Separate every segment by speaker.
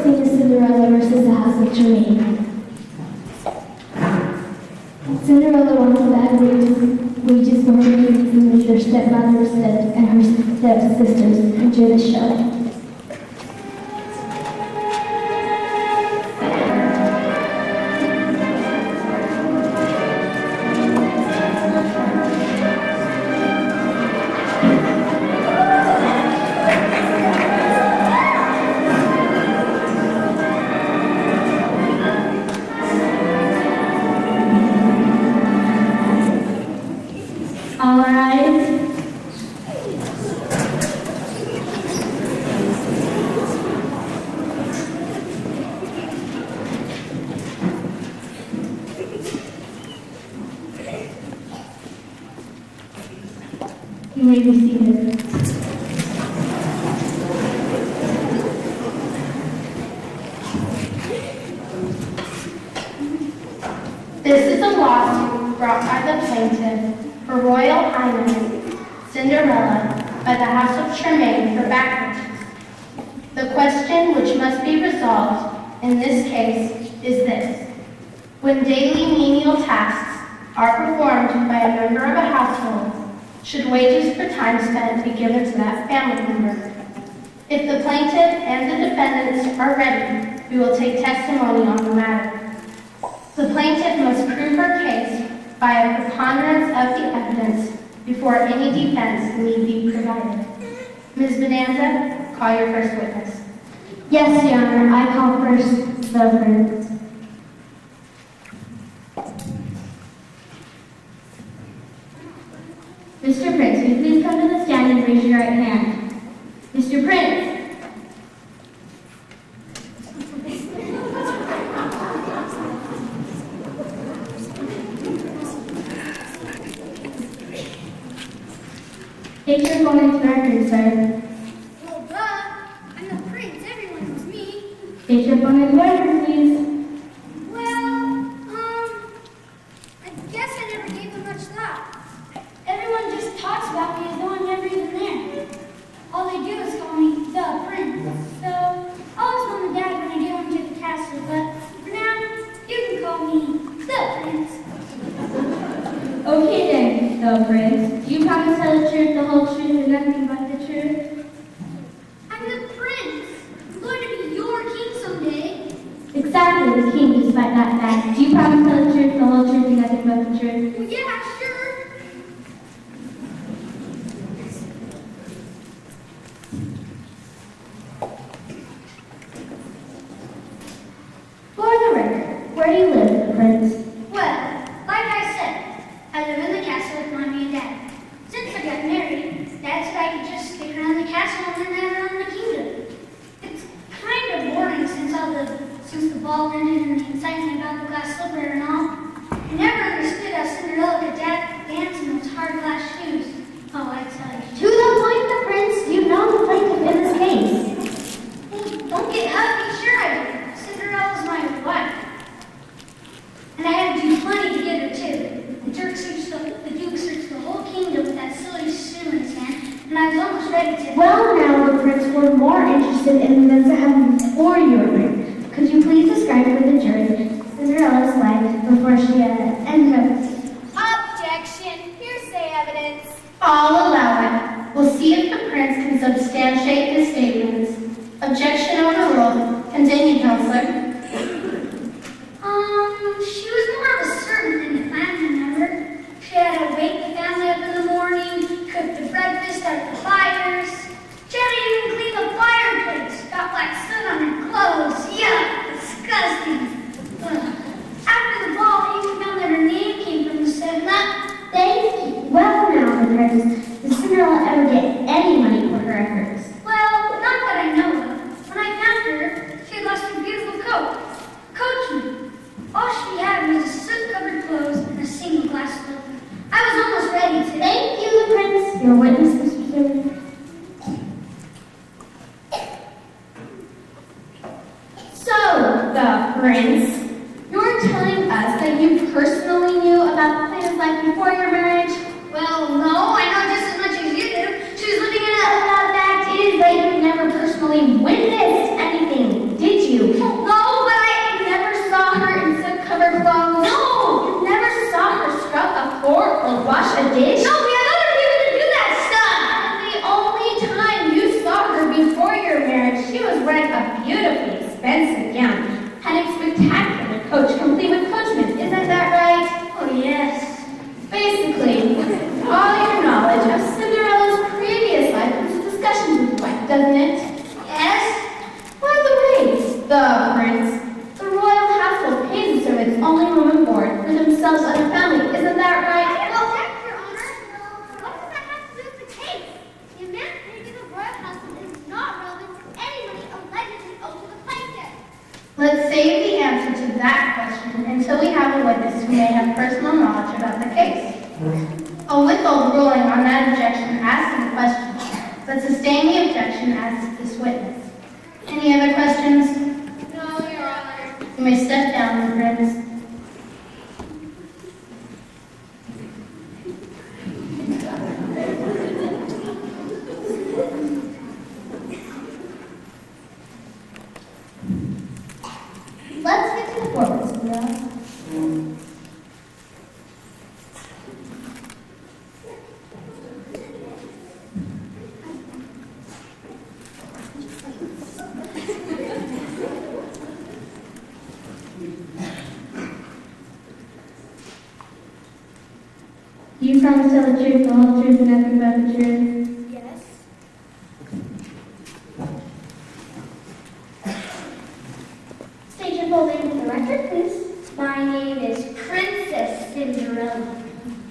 Speaker 1: Scene is Cinderella versus the House of Tremaine. Cinderella wants a bag of wages for her babies which their stepmother and her stepsisters. Enjoy the show. You may be seated.
Speaker 2: This is a lawsuit brought by the plaintiff for Royal Highness Cinderella by the House of Tremaine for back wages. The question which must be resolved in this case is this. When daily menial tasks are performed by a member of a household, should wages for time spent be given to that family member? If the plaintiff and the defendants are ready, we will take testimony on the matter. The plaintiff must prove her case by a preponderance of the evidence before any defense need be provided. Ms. Bonanza, call your first witness.
Speaker 1: Yes, Your Honor. I call first the Prince. Mr. Prince, will you please come to the stand and raise your right hand? Mr. Prince! Take your phone into record, sir.
Speaker 3: Well, duh. I'm the prince. Everyone knows me.
Speaker 1: Take your phone into record, please.
Speaker 3: I guess I never gave them much thought. Everyone just talks about me as though I'm never even there. All they do is call me the prince. So I'll ask Mom and Dad when I get home to the castle, but for now, you can call me the prince.
Speaker 1: Okay then, the Prince. Do you promise to tell the truth, the whole truth, and nothing but the truth?
Speaker 3: I'm the prince. I'm going to be your king someday.
Speaker 1: Exactly, the king, despite that fact. Do you promise to tell the truth, the whole truth, and nothing but the truth?
Speaker 3: Well, yeah, sure.
Speaker 1: For the record, where do you live, the Prince?
Speaker 3: Well, like I said, I live in the castle with Mommy and Dad. Since I got married, Dad said I could just stick around the castle and then around the kingdom. It's kind of boring since the ball ended and the excitement about the glass slipper and all. I never understood how Cinderella could dance in those hard glass shoes. Oh, I tell you.
Speaker 1: To the point, the Prince. You know the plaintiff in this case.
Speaker 3: Well, don't get huffy. Sure I do. Cinderella's my wife. And I had to do plenty to get her too. The Duke searched the whole kingdom with that silly shoe in his hand, and I was almost ready to.
Speaker 1: Well, now the Prince were more interested in the events that happened before you were married. Could you please describe for the jury Cinderella's life before she ended up?
Speaker 3: Objection. Hearsay evidence.
Speaker 2: I'll allow it. We'll see if the prince can substantiate his statements. Objection overruled. Continue, counselor.
Speaker 3: She was more of a servant than a family member. She had to wake the family up in the morning, cook the breakfast, start the fires. She had to even clean the fireplace. Got black soot on her clothes. Yuck, disgusting. Ugh. After the ball, I even found that her name came from the 7-Up.
Speaker 1: Thank you. Well, now the Prince, did Cinderella ever get any money for her efforts?
Speaker 3: Well, not that I know of. When I found her, she had lost her beautiful coat. Coachman. All she had was soot-covered clothes and a single glass slipper. I was almost ready to.
Speaker 1: Thank you, the Prince. Your witness, Mr. Servant. So, the Prince, you're telling us that you personally knew about the plaintiff's life before your marriage?
Speaker 3: Well, no, I know just as much as you do. She was living in a.
Speaker 1: The fact is that you never personally witnessed anything, did you? a dish?
Speaker 3: No, we have other people to do that
Speaker 2: The only time you saw her before your marriage, she was wearing a beautifully expensive gown, had a spectacular coach complete with coachmen. Isn't that right?
Speaker 3: stuff. Oh, yes.
Speaker 2: Basically, all your knowledge of Cinderella's previous life comes to discussions with your wife, doesn't it?
Speaker 3: Yes?
Speaker 2: By the way, the prince, the royal household pays the servants only room and board for themselves and their family. Isn't that right?
Speaker 3: Well, thank Your Honor. What does that have to do with the case? The emancipation of the royal household is not relevant to any money allegedly owed to the plaintiff.
Speaker 2: Let's save the answer to that question until we have a witness who may have personal knowledge about the case. I'll withhold ruling on that objection as to the question, but sustain the objection as to this witness. Any other questions?
Speaker 3: No, Your Honor.
Speaker 2: You may step down, friends. Let's get to the forward, Cinderella.
Speaker 1: Do you promise to tell the truth, the whole truth, and nothing but the truth?
Speaker 3: Yes. State your full name for the record, please. My name is Princess Cinderella.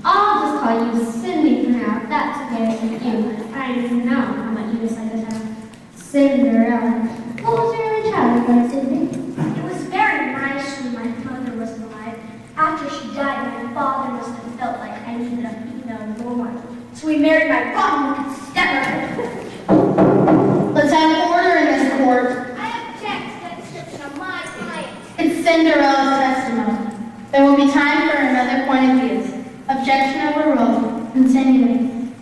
Speaker 1: I'll just call you Cindy for now. That's okay with you. I know how much you dislike this house. Cinderella. What was your early childhood like, Cindy?
Speaker 3: It was very nice when my mother was alive. After she died, my father must have felt like I needed a female role model. So he married my rotten stepmother.
Speaker 2: Let's have order in this court.
Speaker 3: I object to that description of my client.
Speaker 2: It's Cinderella's testimony. There will be time for another point of view. Objection overruled. Continue.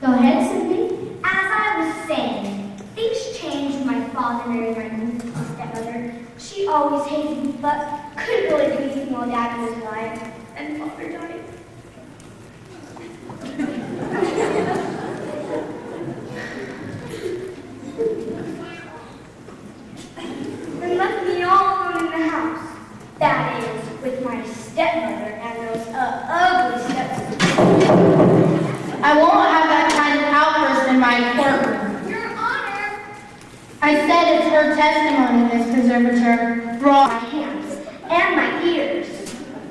Speaker 1: Go ahead, Cindy.
Speaker 3: As I was saying, things changed when my father married my new stepmother. She always hated me, but couldn't really do anything while Dad was alive. And Father died. And left me all alone in the house. That is, with my stepmother and those ugly stepsisters.
Speaker 2: I won't have that kind of outburst in my courtroom.
Speaker 3: Your Honor!
Speaker 2: I said it's her testimony, Miss Preservator. Wrong.
Speaker 3: My hands and my ears.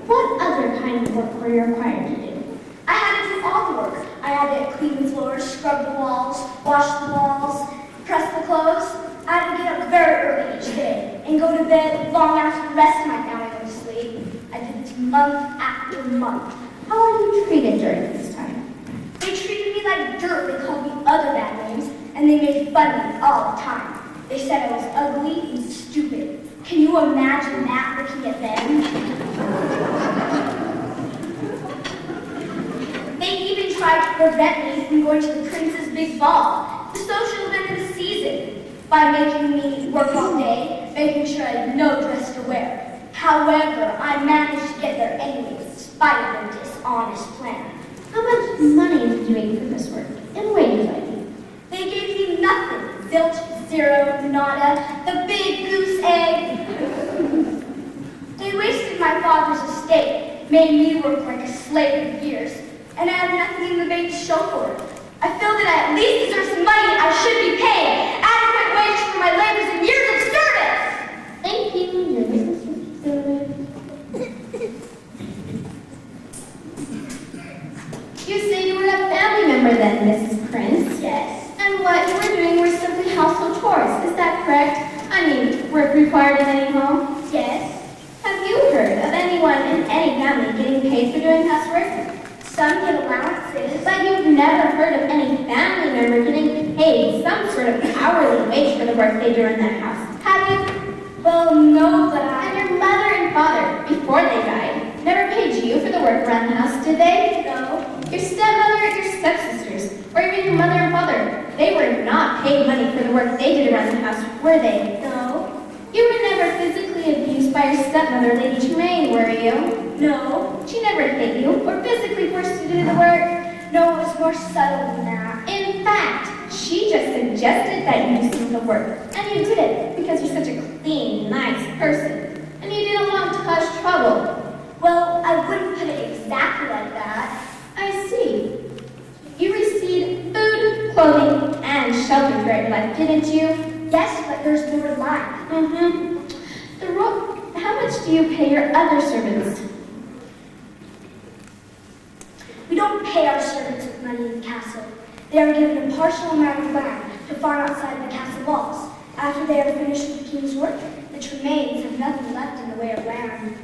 Speaker 1: What other kind of work were you required to do?
Speaker 3: I had to do all the work. I had to clean the floors, scrub the walls, wash the walls, press the clothes. I had to get up very early each day and go to bed long after the rest of my family went to sleep. I did this month after month.
Speaker 1: How were you treated during this time?
Speaker 3: They treated me like dirt. They called me other bad names, and they made fun of me all the time. They said I was ugly and stupid. Can you imagine that looking at them? They even tried to prevent me from going to the prince's big ball, the social event of the season, by making me work all day, making sure I had no dress to wear. However, I managed to get there anyway, in spite of their dishonest plan.
Speaker 1: How much money did you make for this work? And wages, I mean.
Speaker 3: They gave me nothing. Zilch, zero, nada, the big goose egg. They wasted my father's estate, made me work like a slave for years, and I had nothing in the bank to show for it. I feel that I at least deserve some money. I should be paid adequate wage for my labors and years of service.
Speaker 1: Thank you. Your witness was good.
Speaker 2: You say you were a family member then, Mrs. Prince?
Speaker 3: Yes.
Speaker 2: And what you were doing were simply household chores, is that correct? I mean, work required in any home?
Speaker 3: Yes.
Speaker 2: Have you heard of anyone in any family getting paid for doing housework?
Speaker 3: Some get allowances.
Speaker 2: But you've never heard of any family member getting paid some sort of hourly wage for the work they do in that house, have you?
Speaker 3: Well, no, but
Speaker 2: And your mother and father, before they died, never paid you for the work around the house, did they?
Speaker 3: No.
Speaker 2: Your stepmother, your stepsisters, or even your mother and father, they were not paid money for the work they did around the house, were they?
Speaker 3: No.
Speaker 2: You were never physically abused by your stepmother, Lady Tremaine, were you?
Speaker 3: No.
Speaker 2: She never hit you or physically forced you to do the work.
Speaker 3: No, it's more subtle than that.
Speaker 4: In fact, she just suggested that you do some of the work, and you did it because you're such a clean, nice person, and you didn't want to cause trouble.
Speaker 3: Well, I wouldn't put it exactly like that.
Speaker 4: I see. You received food, clothing, and shelter for your life, didn't you?
Speaker 3: Yes, but there's more to life.
Speaker 4: How much do you pay your other servants?
Speaker 3: We don't pay our servants with money in the castle. They are given a partial amount of land to farm outside the castle walls. After they are finished with the king's work, the Tremaines have nothing left in the way of land.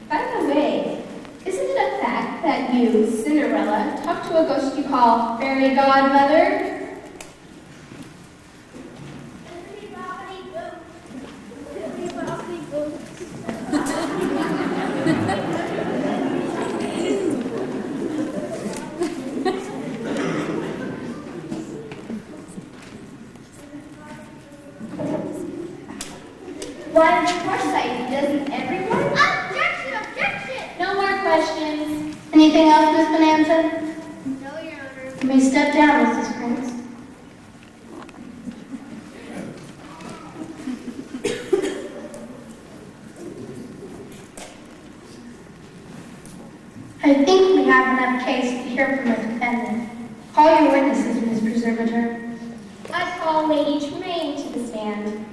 Speaker 4: By the way, isn't it a fact that you, Cinderella, talked to a ghost you call Fairy Godmother?
Speaker 3: Why, of course I do. Doesn't everyone?
Speaker 2: Objection! Objection! No more questions. Anything else, Miss Bonanza?
Speaker 3: No, Your Honor.
Speaker 2: You may step down, Mrs. Prince. I think we have enough case to hear from the defendant. Call your witnesses, Miss Preservator.
Speaker 4: I call Lady Tremaine to the stand.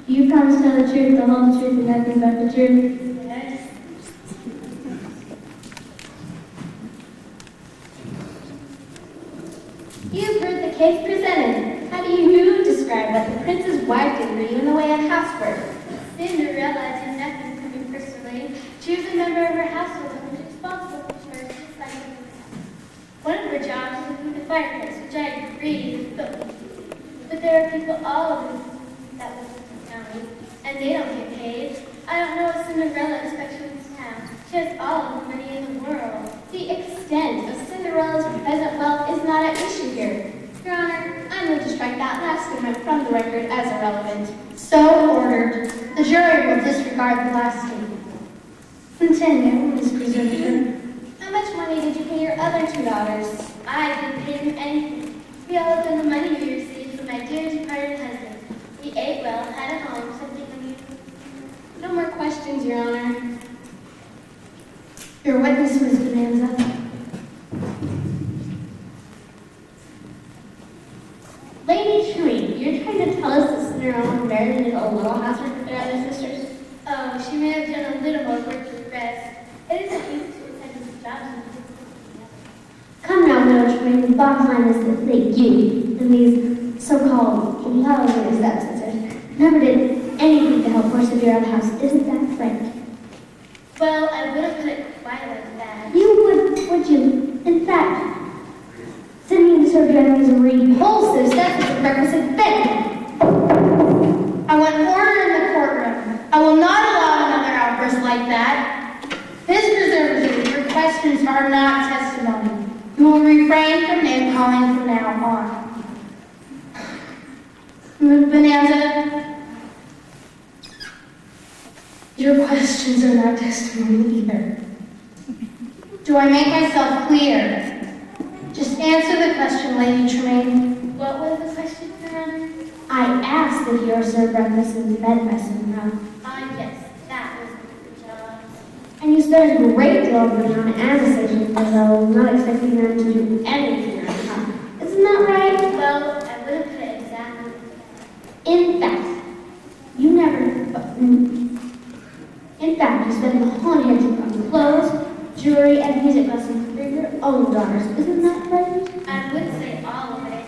Speaker 1: You promise to tell the truth, the whole truth, and nothing but the truth?
Speaker 3: Yes.
Speaker 4: You've heard the case presented. How do you describe what the prince's wife did for you in the way of housework?
Speaker 2: Cinderella did nothing for me personally. She was a member of her household and was responsible for her just like everyone else. One of her jobs was clean the fireplace, which I agree is filthy. But there are people all over that live in the county, and they don't get paid. I don't know what Cinderella expects from this town. She has all of the money in the world.
Speaker 4: The extent of Cinderella's present wealth is not at issue here. Your Honor, I'm going to strike that last statement from the record as irrelevant.
Speaker 2: So ordered. The jury will disregard the last statement. Continue, Miss Preservator.
Speaker 4: How much money did you pay your other two daughters?
Speaker 2: I didn't pay them anything. We all lived on the money we received from my dear departed husband. We ate well, had a home, something unusual.
Speaker 4: No more questions, Your Honor.
Speaker 2: Your witness, Miss Bonanza.
Speaker 4: Lady Tremaine, you're trying to tell us that Cinderella married in a little house with their other sisters?
Speaker 2: Oh, she may have done a little more work with the rest. It isn't easy to attend these jobs and do something
Speaker 1: Come now, Lady Tremaine, the bottom line is that you and these so-called lovely stepsisters never did anything to help persevere the house. Isn't that frank?
Speaker 2: Well, I would have put it quite like that.
Speaker 1: You would you? In fact, sending me to serve you is a repulsive step to the requisite thing.
Speaker 2: I want order in the courtroom. I will not allow another outburst like that. Miss Preservator, your questions are not testimony. You will refrain from name calling from now on. Miss Bonanza, your questions are not testimony either. Do I make myself clear? Just answer the question, Lady Tremaine. What was the question, Your Honor?
Speaker 1: I asked if you were served breakfast in bed by Cinderella.
Speaker 2: Yes, that was the job.
Speaker 1: And you spent a great deal of money on Anastasia, although not expecting them to do anything around the house. Isn't that right?
Speaker 2: Well, I wouldn't put it exactly like that.
Speaker 1: In fact, you spent the whole inheritance on clothes, jewelry, and music lessons for your own daughters. Isn't that right?
Speaker 2: I would say all of it.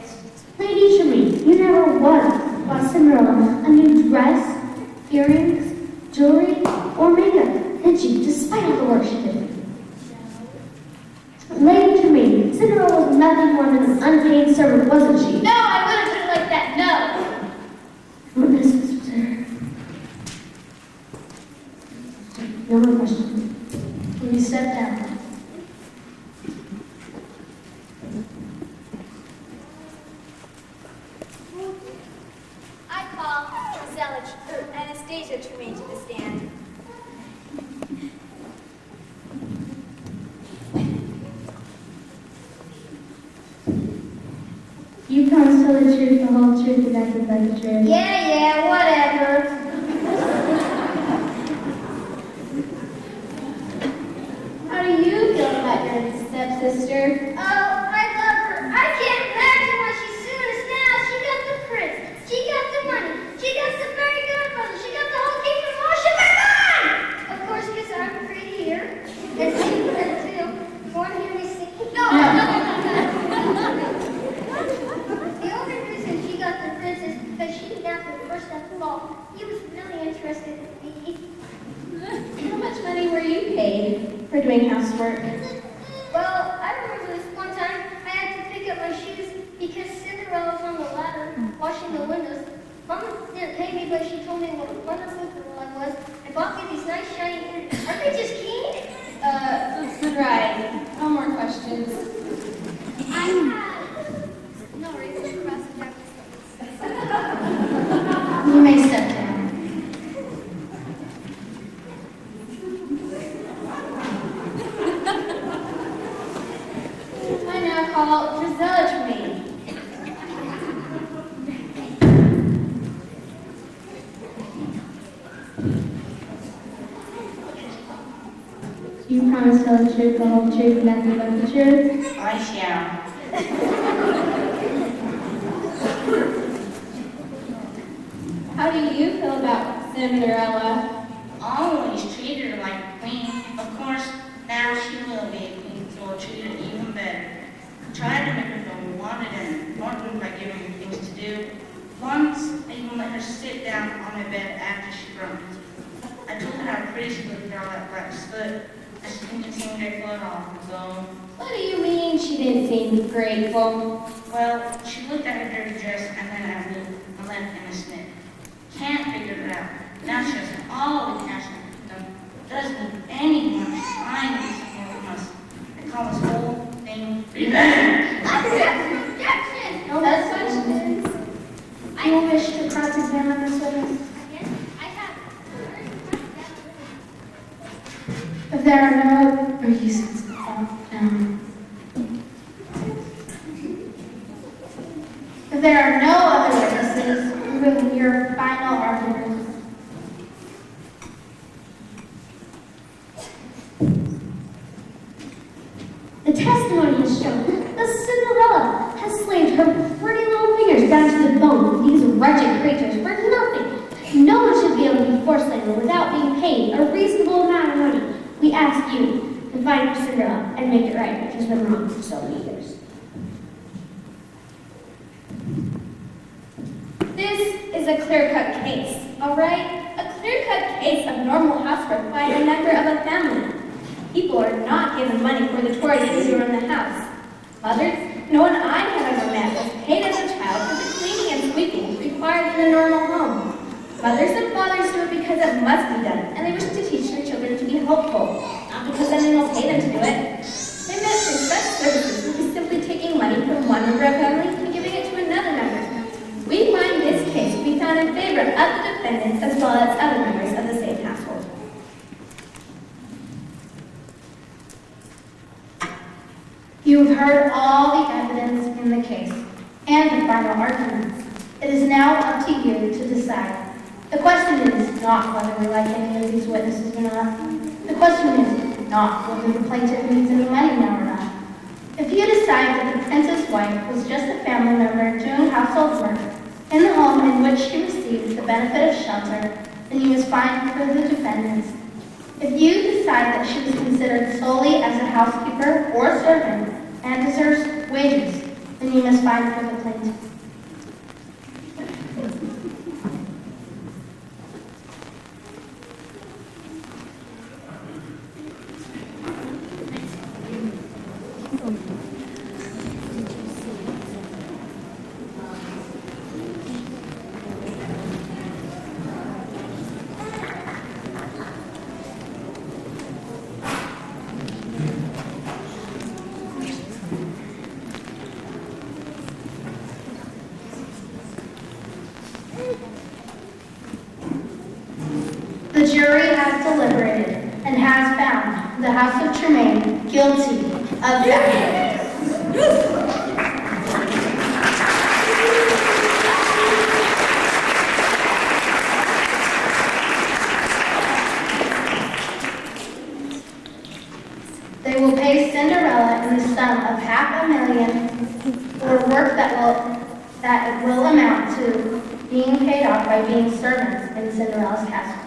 Speaker 1: Lady Tremaine, you never once bought Cinderella a new dress, earrings, jewelry, or makeup, did you, despite all the work she did? Lady Tremaine, Cinderella was nothing more than an unpaid servant, wasn't she?
Speaker 2: No, I wouldn't put it like that, no.
Speaker 1: Witness was observed. No more questions.
Speaker 2: Will you step down?
Speaker 4: squeeze your Tremaine to the stand.
Speaker 1: You promise to tell the truth, the whole truth, and nothing but the truth.
Speaker 2: Yeah, whatever.
Speaker 4: How do you feel about your stepsister?
Speaker 3: Oh, I love her. I can't imagine what she's suing us now. She got the prince. She got the money. She got the fairy godmother. She got the whole kingdom. Oh, she got mine! Of course, because I'm pretty here. And she can too. You want to hear me sing? No. The only reason she got the prince is because she got the first step of all. He was really interested in me.
Speaker 4: How much money were you paid for doing housework?
Speaker 3: Well, I remember this one time I had to pick up my shoes because Cinderella was on the ladder washing the windows. Mama didn't pay me, but she told me what a wonderful girl I was and bought me these nice shiny ears. Aren't they just keen?
Speaker 4: Right. No more questions.
Speaker 3: I had no reason for us to
Speaker 2: You may step down.
Speaker 4: I now call Gisela Tremaine.
Speaker 1: You promise to tell the truth, the whole truth, and nothing but the truth.
Speaker 5: I shall.
Speaker 4: How do you feel about Cinderella?
Speaker 5: Always treated her like a queen. Of course, now she will be a queen, so I'll treat her even better. I tried to make her feel wanted and important by giving her things to do. Once, I even let her sit down on my bed after she grumped. I told her how pretty she looked on that black foot, and she didn't seem grateful at all. So,
Speaker 4: What do you mean she didn't seem grateful?
Speaker 5: well, she looked at her dirty dress and then at me and left in a snip. Can't figure it out. Now she has all the cash in the kingdom. Doesn't need anyone trying to be something from us. They call this whole thing revenge.
Speaker 3: objection!
Speaker 4: No questions?
Speaker 1: Do you wish to cross-examine this witness?
Speaker 3: Again, I have.
Speaker 1: If there are no reasons,
Speaker 2: If there are no other witnesses, we will hear final arguments.
Speaker 1: the testimony has shown that Cinderella has slaved her pretty little fingers down to the bone with these wretched creatures for nothing. No one should be able to be forced labor without being paid a reasonable amount of money. We ask you to fight for Cinderella and make it right, which has been wrong for so many years.
Speaker 4: This is a clear-cut case, all right? A clear-cut case of normal housework by a member of a family. People are not given money for the chores to do in the house. Mothers, no one I have ever met was paid as a child for the cleaning and sweeping required in a normal home. Mothers and fathers do it because it must be done, and they wish to teach their children to be helpful, not because anyone will pay them to do it. They meant for such services would be simply taking money from one member of a family and giving it to another member. We find this case to be found in favor of the defendants as well as other members of the same household.
Speaker 2: You have heard all the evidence in the case and the final arguments. It is now up to you to decide. The question is not whether we like any of these witnesses or not. The question is not whether the plaintiff needs any money now or not. If you decide that the prince's wife was just a family member doing household work in the home in which she received the benefit of shelter, then you must find for the defendants. If you decide that she was considered solely as a housekeeper or servant and deserves wages, then you must find for the plaintiff. The jury has deliberated and has found the House of Tremaine guilty of that. They will pay Cinderella in the sum of $500,000 for work that will amount to being paid off by being servants in Cinderella's castle.